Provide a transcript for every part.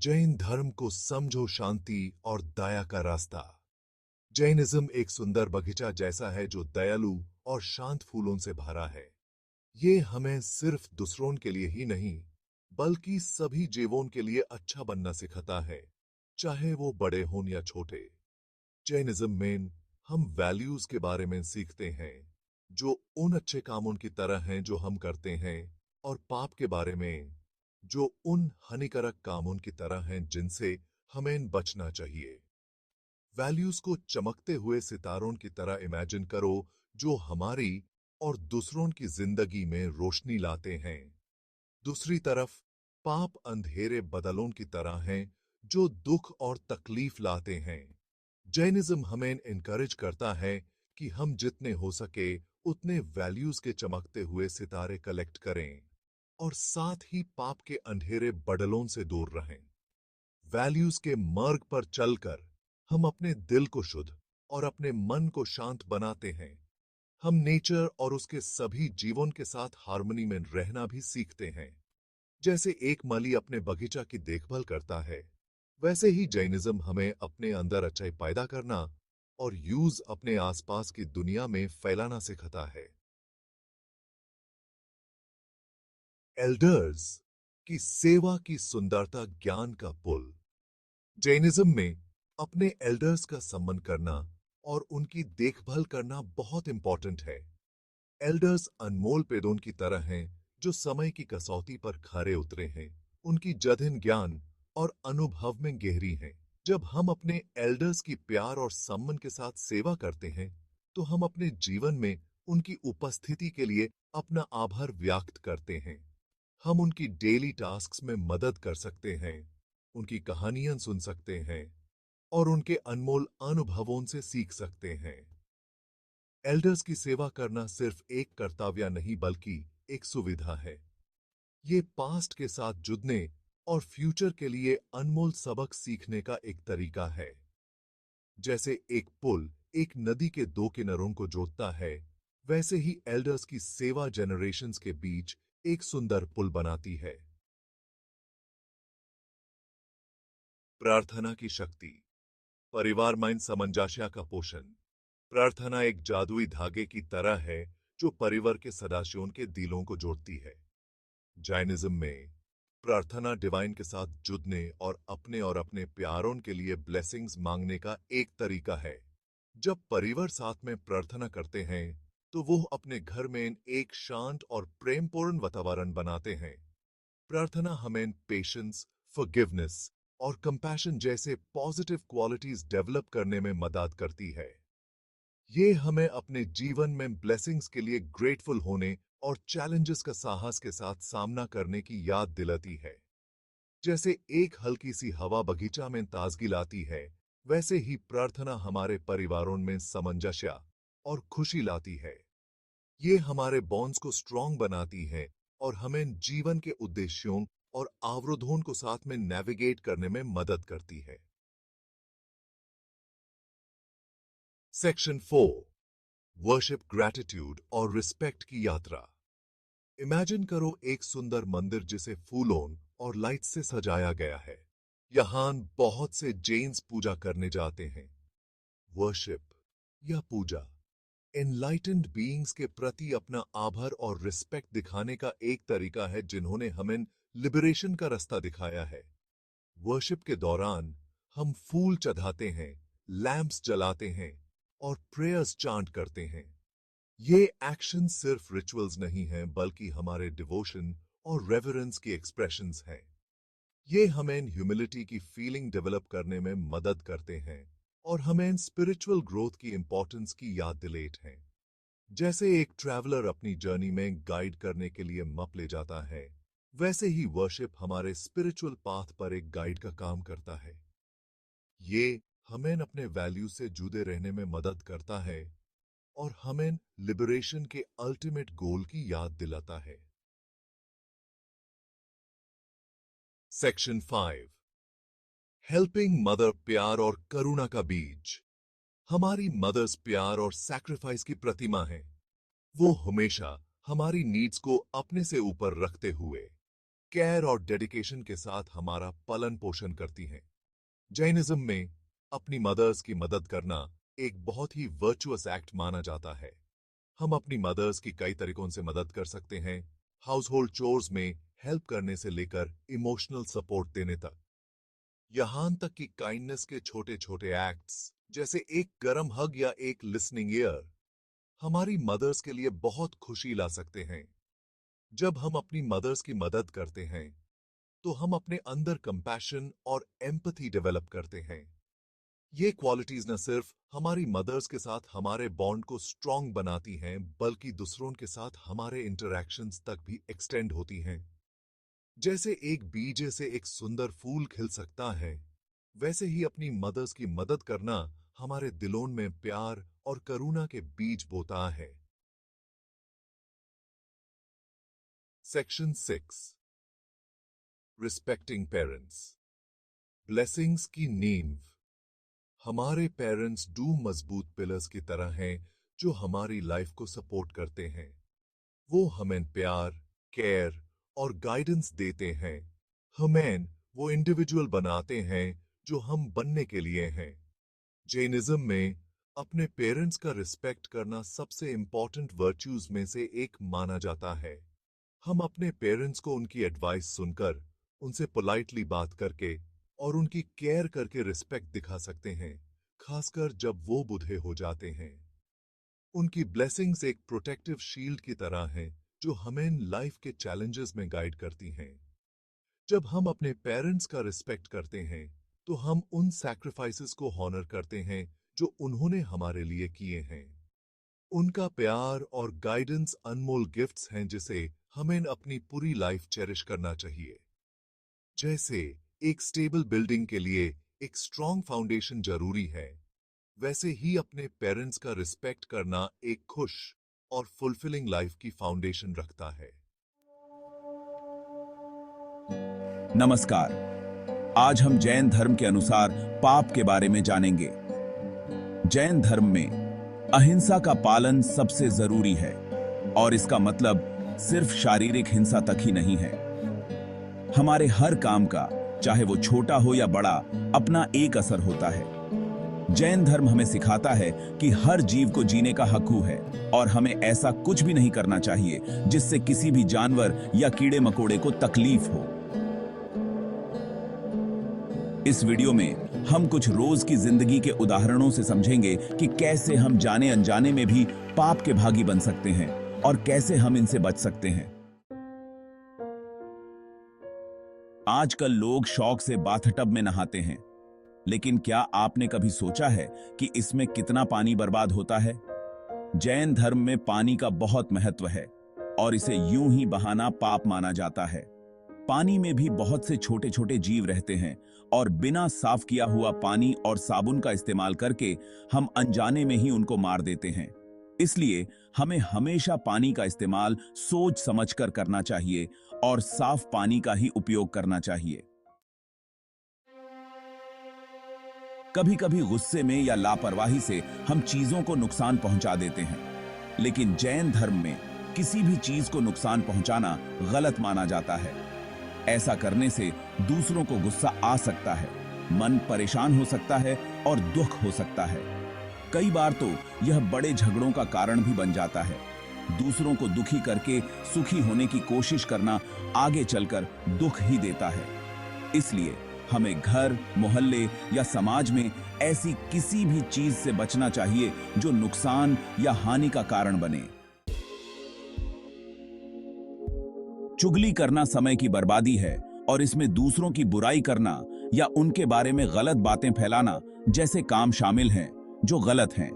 जैन धर्म को समझो शांति और दया का रास्ता। जैनिज्म एक सुंदर बगीचा जैसा है जो दयालु और शांत फूलों से भरा है। ये हमें सिर्फ दूसरों के लिए ही नहीं, बल्कि सभी जीवों के लिए अच्छा बनना सिखाता है, चाहे वो बड़े हों या छोटे। जैनिज्म में हम वैल्यूज के बारे में सीखते हैं, जो उन अच्छे कामों की तरह हैं जो हम करते हैं, और पाप के बारे में, जो उन हानिकारक कामों की तरह हैं जिनसे हमें बचना चाहिए। वैल्यूज को चमकते हुए सितारों की तरह इमेजिन करो, जो हमारी और दूसरों की जिंदगी में रोशनी लाते हैं। दूसरी तरफ पाप अंधेरे बदलों की तरह हैं, जो दुख और तकलीफ लाते हैं। जैनिज्म हमें इनकरेज करता है कि हम जितने हो सके उतने वैल्यूज के चमकते हुए सितारे कलेक्ट करें, और साथ ही पाप के अंधेरे बदलों से दूर रहें। वैल्यूज के मार्ग पर चलकर हम अपने दिल को शुद्ध और अपने मन को शांत बनाते हैं। हम नेचर और उसके सभी जीवन के साथ हार्मनी में रहना भी सीखते हैं। जैसे एक माली अपने बगीचा की देखभाल करता है, वैसे ही जैनिज्म हमें अपने अंदर अच्छाई पैदा करना और यूज अपने आसपास की दुनिया में फैलाना सिखाता है। एल्डर्स की सेवा की सुंदरता ज्ञान का पुल। जैनिज्म में अपने एल्डर्स का सम्मान करना और उनकी देखभाल करना बहुत इंपॉर्टेंट है। एल्डर्स अनमोल पेड़ों की तरह हैं, जो समय की कसौटी पर खरे उतरे हैं। उनकी जधिन ज्ञान और अनुभव में गहरी हैं। जब हम अपने एल्डर्स की प्यार और सम्मान के साथ सेवा करते हैं, तो हम अपने जीवन में उनकी उपस्थिति के लिए अपना आभार व्यक्त करते हैं। हम उनकी डेली टास्क्स में मदद कर सकते हैं, उनकी कहानियां सुन सकते हैं और उनके अनमोल अनुभवों से सीख सकते हैं। एल्डर्स की सेवा करना सिर्फ एक कर्तव्य नहीं बल्कि एक सुविधा है। ये पास्ट के साथ जुड़ने और फ्यूचर के लिए अनमोल सबक सीखने का एक तरीका है। जैसे एक पुल एक नदी के दो किनारों को जोड़ता है, वैसे ही एल्डर्स की सेवा जनरेशंस के बीच एक सुंदर पुल बनाती है। प्रार्थना की शक्ति। परिवार में सामंजस्य का पोषण। प्रार्थना एक जादुई धागे की तरह है, जो परिवार के सदस्यों के दिलों को जोड़ती है। जैनिज्म में प्रार्थना डिवाइन के साथ जुड़ने और अपने प्यारों के लिए ब्लेसिंग्स मांगने का एक तरीका है। जब परिवार साथ में प्रार्थना करते हैं, तो वो अपने घर में एक शांत और प्रेमपूर्ण वातावरण बनाते हैं। प्रार्थना हमें पेशेंस, फॉरगिवनेस और कंपैशन जैसे पॉजिटिव क्वालिटीज डेवलप करने में मदद करती है। ये हमें अपने जीवन में ब्लेसिंग्स के लिए ग्रेटफुल होने और चैलेंजेस का साहस के साथ सामना करने की याद दिलाती है। जैसे एक हल्की सी हवा बगीचा में ताजगी लाती है, वैसे ही प्रार्थना हमारे परिवारों में सामंजस्य और खुशी लाती है। ये हमारे बॉन्ड्स को स्ट्रॉन्ग बनाती है और हमें जीवन के उद्देश्यों और अवरोधों को साथ में नेविगेट करने में मदद करती है। सेक्शन 4। वर्शिप, ग्रैटिट्यूड और रिस्पेक्ट की यात्रा। इमेजिन करो एक सुंदर मंदिर जिसे फूलों और लाइट से सजाया गया है। यहाँ बहुत से जैन्स पूजा करने जाते हैं। वर्शिप या पूजा एनलाइटेंड बीइंग्स के प्रति अपना आभार और रिस्पेक्ट दिखाने का एक तरीका है, जिन्होंने हमें लिबरेशन का रास्ता दिखाया है। वर्शिप के दौरान हम फूल चढ़ाते हैं, लैंप्स जलाते हैं और प्रेयर्स चांट करते हैं। ये एक्शन सिर्फ रिचुअल्स नहीं हैं, बल्कि हमारे डिवोशन और रेवरेंस की एक्सप्रेशंस हैं। ये हमें ह्यूमिलिटी की फीलिंग डेवलप करने में मदद करते हैं और हमें स्पिरिचुअल ग्रोथ की इंपॉर्टेंस की याद दिलाते हैं। जैसे एक ट्रैवलर अपनी जर्नी में गाइड करने के लिए मप ले जाता है, वैसे ही वर्शिप हमारे स्पिरिचुअल पाथ पर एक गाइड का काम करता है। ये हमें अपने वैल्यू से जुड़े रहने में मदद करता है और हमें लिबरेशन के अल्टीमेट गोल की याद दिलाता है। सेक्शन 5। हेल्पिंग मदर, प्यार और करुणा का बीज। हमारी मदर्स प्यार और सैक्रिफाइस की प्रतिमा है। वो हमेशा हमारी नीड्स को अपने से ऊपर रखते हुए केयर और डेडिकेशन के साथ हमारा पालन पोषण करती हैं। जैनिज्म में अपनी मदर्स की मदद करना एक बहुत ही वर्चुअस एक्ट माना जाता है। हम अपनी मदर्स की कई तरीकों से मदद कर सकते हैं, हाउस होल्ड चोर्स में हेल्प करने से लेकर इमोशनल सपोर्ट देने तक। यहां तक कि काइंडनेस के छोटे छोटे एक्ट्स जैसे एक गर्म हग या एक लिसनिंग ईयर हमारी मदर्स के लिए बहुत खुशी ला सकते हैं। जब हम अपनी मदर्स की मदद करते हैं तो हम अपने अंदर कंपैशन और एम्पैथी डेवलप करते हैं। ये क्वालिटीज न सिर्फ हमारी मदर्स के साथ हमारे बॉन्ड को स्ट्रॉन्ग बनाती हैं, बल्कि दूसरों के साथ हमारे इंटरैक्शंस तक भी एक्सटेंड होती हैं। जैसे एक बीज से एक सुंदर फूल खिल सकता है, वैसे ही अपनी मदर्स की मदद करना हमारे दिलों में प्यार और करुणा के बीज बोता है। Section 6, respecting parents. ब्लेसिंग्स की नींव। हमारे पेरेंट्स दो मजबूत पिलर्स की तरह हैं जो हमारी लाइफ को सपोर्ट करते हैं। वो हमें प्यार, केयर और गाइडेंस देते हैं। हमें वो इंडिविजुअल बनाते हैं जो हम बनने के लिए हैं। जैनिज्म में अपने पेरेंट्स का रिस्पेक्ट करना सबसे इंपॉर्टेंट वर्च्यूज में से एक माना जाता है। हम अपने पेरेंट्स को उनकी एडवाइस सुनकर, उनसे पोलाइटली बात करके और उनकी केयर करके रिस्पेक्ट दिखा सकते हैं, खासकर जब वो बूढ़े हो जाते हैं। उनकी ब्लेसिंग्स एक प्रोटेक्टिव शील्ड की तरह हैं जो हमें लाइफ के चैलेंजेस में गाइड करती हैं। जब हम अपने पेरेंट्स का रिस्पेक्ट करते हैं तो हम उन सैक्रिफाइसेस को हॉनर करते हैं जो उन्होंने हमारे लिए किए हैं। उनका प्यार और गाइडेंस अनमोल गिफ्ट्स हैं जिसे हमें अपनी पूरी लाइफ चेरिश करना चाहिए। जैसे एक स्टेबल बिल्डिंग के लिए एक स्ट्रॉन्ग फाउंडेशन जरूरी है, वैसे ही अपने पेरेंट्स का रिस्पेक्ट करना एक खुश और फुलफिलिंग लाइफ की फाउंडेशन रखता है। नमस्कार। आज हम जैन धर्म के अनुसार पाप के बारे में जानेंगे। जैन धर्म में अहिंसा का पालन सबसे जरूरी है और इसका मतलब सिर्फ शारीरिक हिंसा तक ही नहीं है। हमारे हर काम का, चाहे वो छोटा हो या बड़ा, अपना एक असर होता है। जैन धर्म हमें सिखाता है कि हर जीव को जीने का हक है और हमें ऐसा कुछ भी नहीं करना चाहिए जिससे किसी भी जानवर या कीड़े मकोड़े को तकलीफ हो। इस वीडियो में हम कुछ रोज की जिंदगी के उदाहरणों से समझेंगे कि कैसे हम जाने अनजाने में भी पाप के भागी बन सकते हैं और कैसे हम इनसे बच सकते हैं। आजकल लोग शौक से बाथटब में नहाते हैं, लेकिन क्या आपने कभी सोचा है कि इसमें कितना पानी बर्बाद होता है? जैन धर्म में पानी का बहुत महत्व है और इसे यूं ही बहाना पाप माना जाता है। पानी में भी बहुत से छोटे छोटे जीव रहते हैं और बिना साफ किया हुआ पानी और साबुन का इस्तेमाल करके हम अनजाने में ही उनको मार देते हैं। इसलिए हमें हमेशा पानी का इस्तेमाल सोच समझकर करना चाहिए और साफ पानी का ही उपयोग करना चाहिए। कभी कभी गुस्से में या लापरवाही से हम चीजों को नुकसान पहुंचा देते हैं, लेकिन जैन धर्म में किसी भी चीज को नुकसान पहुंचाना गलत माना जाता है। ऐसा करने से दूसरों को गुस्सा आ सकता है, मन परेशान हो सकता है और दुख हो सकता है। कई बार तो यह बड़े झगड़ों का कारण भी बन जाता है। दूसरों को दुखी करके सुखी होने की कोशिश करना आगे चलकर दुख ही देता है। इसलिए हमें घर, मोहल्ले या समाज में ऐसी किसी भी चीज से बचना चाहिए जो नुकसान या हानि का कारण बने। चुगली करना समय की बर्बादी है और इसमें दूसरों की बुराई करना या उनके बारे में गलत बातें फैलाना जैसे काम शामिल हैं जो गलत हैं।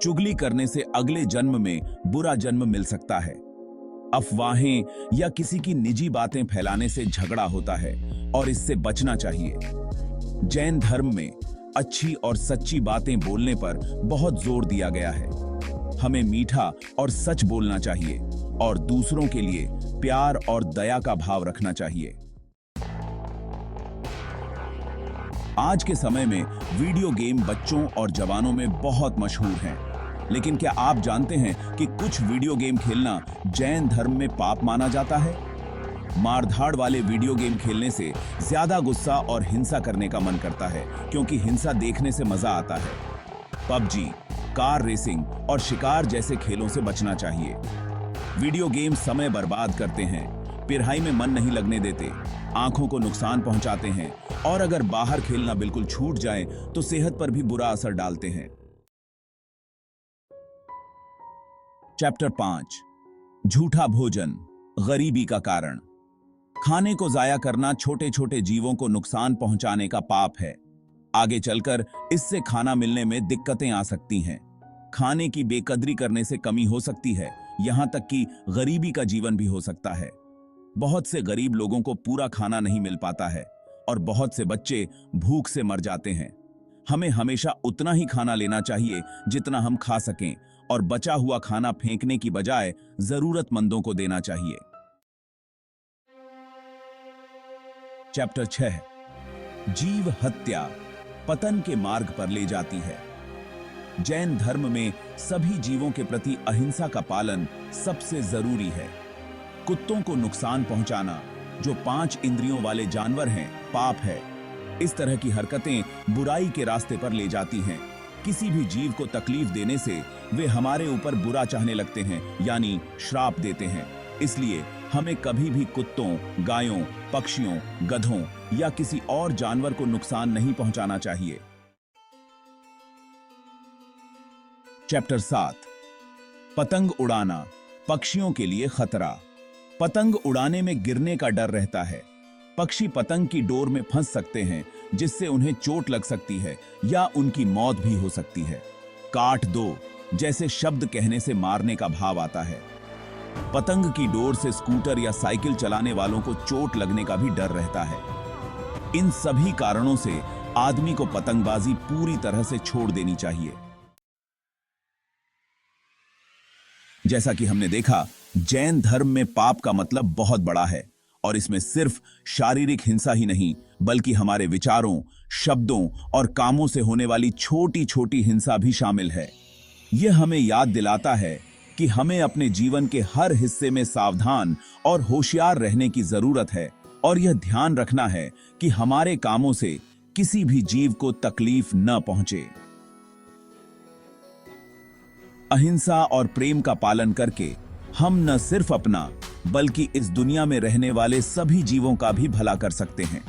चुगली करने से अगले जन्म में बुरा जन्म मिल सकता है। अफवाहें या किसी की निजी बातें फैलाने से झगड़ा होता है और इससे बचना चाहिए। जैन धर्म में अच्छी और सच्ची बातें बोलने पर बहुत जोर दिया गया है। हमें मीठा और सच बोलना चाहिए और दूसरों के लिए प्यार और दया का भाव रखना चाहिए। आज के समय में वीडियो गेम बच्चों और जवानों में बहुत मशहूर हैं, लेकिन क्या आप जानते हैं कि कुछ वीडियो गेम खेलना जैन धर्म में पाप माना जाता है? मारधाड़ वाले वीडियो गेम खेलने से ज्यादा गुस्सा और हिंसा करने का मन करता है, क्योंकि हिंसा देखने से मजा आता है। पबजी, कार रेसिंग और शिकार जैसे खेलों से बचना चाहिए। वीडियो गेम समय बर्बाद करते हैं, पढ़ाई में मन नहीं लगने देते, आंखों को नुकसान पहुंचाते हैं और अगर बाहर खेलना बिल्कुल छूट जाए तो सेहत पर भी बुरा असर डालते हैं। चैप्टर 5, झूठा भोजन, गरीबी का कारण। खाने को जाया करना छोटे छोटे जीवों को नुकसान पहुंचाने का पाप है। आगे चलकर इससे खाना मिलने में दिक्कतें आ सकती हैं। खाने की बेकदरी करने से कमी हो सकती है, यहां तक कि गरीबी का जीवन भी हो सकता है। बहुत से गरीब लोगों को पूरा खाना नहीं मिल पाता है और बहुत से बच्चे भूख से मर जाते हैं। हमें हमेशा उतना ही खाना लेना चाहिए जितना हम खा सकें और बचा हुआ खाना फेंकने की बजाय जरूरतमंदों को देना चाहिए। चैप्टर 6, जीव हत्या पतन के मार्ग पर ले जाती है। जैन धर्म में सभी जीवों के प्रति अहिंसा का पालन सबसे जरूरी है। कुत्तों को नुकसान पहुंचाना, जो 5 इंद्रियों वाले जानवर हैं, पाप है। इस तरह की हरकतें बुराई के रास्ते पर ले जाती हैं। किसी भी जीव को तकलीफ देने से वे हमारे ऊपर बुरा चाहने लगते हैं, यानी श्राप देते हैं। इसलिए हमें कभी भी कुत्तों, गायों, पक्षियों, गधों या किसी और जानवर को नुकसान नहीं पहुंचाना चाहिए। चैप्टर 7, पतंग उड़ाना, पक्षियों के लिए खतरा। पतंग उड़ाने में गिरने का डर रहता है। पक्षी पतंग की डोर में फंस सकते हैं, जिससे उन्हें चोट लग सकती है या उनकी मौत भी हो सकती है। काट दो जैसे शब्द कहने से मारने का भाव आता है। पतंग की डोर से स्कूटर या साइकिल चलाने वालों को चोट लगने का भी डर रहता है। इन सभी कारणों से आदमी को पतंगबाजी पूरी तरह से छोड़ देनी चाहिए। जैसा कि हमने देखा, जैन धर्म में पाप का मतलब बहुत बड़ा है और इसमें सिर्फ शारीरिक हिंसा ही नहीं, बल्कि हमारे विचारों, शब्दों और कामों से होने वाली छोटी छोटी हिंसा भी शामिल है। यह हमें याद दिलाता है कि हमें अपने जीवन के हर हिस्से में सावधान और होशियार रहने की जरूरत है और यह ध्यान रखना है कि हमारे कामों से किसी भी जीव को तकलीफ न पहुंचे। अहिंसा और प्रेम का पालन करके हम न सिर्फ अपना, बल्कि इस दुनिया में रहने वाले सभी जीवों का भी भला कर सकते हैं।